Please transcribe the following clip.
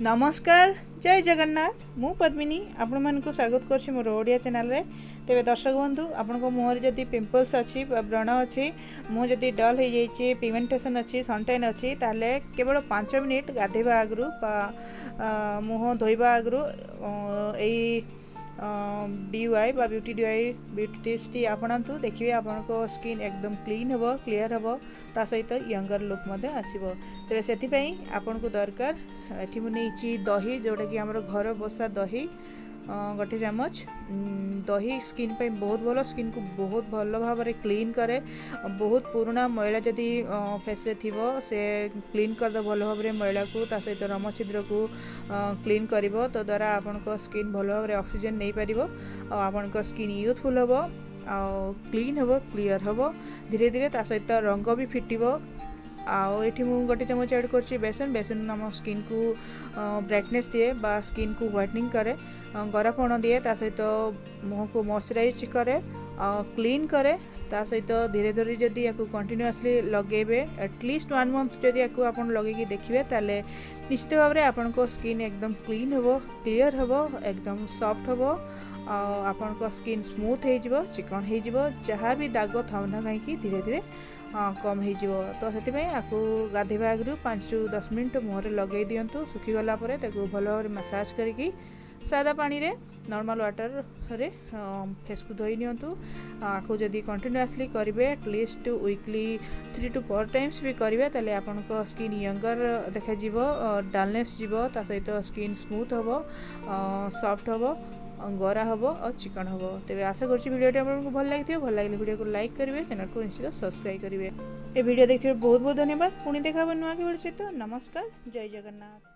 नमस्कार जय जगन्नाथ मु पद्मिनी आपण मानक स्वागत करछि मोर ओडिया चैनल रे। तेबे दर्शक बंधु आपनको मुहर जदि पिंपल्स अछि व्रण अछि मुह जदि डल हो जाइए पिगमेंटेशन अछि suntan अछि ताले केवल 5 मिनिट गाधेबा आगरु मुह धोइबा आगरु DIY बा ब्यूटी टिप्स टी आपणातु देखिए आपनको स्किन एकदम क्लीन हेबो क्लियर हेबो ता सहित यंगर लुक मधे आसीबो। तेबे सेति पई आपनको दरकार एठी मु नेछि दही जोटा कि हमर घर बसा दही गोटे चामच दही स्किन पे बहुत भलो स्किन को बहुत भलो भाव में क्लीन करे। बहुत पुराना मैला जदि फेस रे थिबो से क्लीन कर दो भलो भाव में मैला को ता सहित रम छिद्र को क्लीन करिवो तो द्वारा आपनको स्किन भलो भाव में ऑक्सीजन नहीं पारिबो आ आपनको स्किन यूथफुल हेबो आ क्लीन हेबो क्लियर हेबो धीरे धीरे ता सहित रंग भी फिटिबो। आओ ये गोटे चामच ऐड कर बेसन बेसन आम स्किन को ब्राइटनेस दिए बा स्किन को व्हाइटनिंग करे गरापण दिए ता सहित मुह को मॉइस्चराइज करे क्लीन करे ता सहित धीरे धीरे जदि या कंटिन्यूअसली लगेबे एटलिस्ट 1 मंथ जदि या आप लगे देखिए ताले निश्चित भाव में आपन को स्किन एकदम क्लीन हेबो क्लियर हेबो एकदम सॉफ्ट हेबो आपन स्किन स्मूथ हो चिकन हो जहाँ भी दाग थाउ ना कहीं धीरे धीरे कम हो तो से आपको गाधेबा आगु 5 ରୁ 10 मिनट मुहर लगे दिंतु सुखीगला भल भाव मसाज करके सादा पानी रे नॉर्मल वाटर रे फेस को धोई नियंतु। आपको जदि कंटिन्यूअसली करेंगे एटलिस्ट वीकली 3 to 4 टाइम्स भी करेंगे ताले आपन को स्किन यंगर देखा जीवो डलनेस जीवो ता सहित स्किन स्मूथ हेबो सॉफ्ट हेबो गरा हेबो और चिकन हेबो। तेबे आशा करछि वीडियोटी आपको भल लगे वीडियो को लाइक करेंगे चैनल को निश्चित सब्सक्राइब करेंगे। ए वीडियो देखिए बहुत बहुत धन्यवाद। पुणी देखा नुआ के वीडियो सहित नमस्कार जय जगन्नाथ।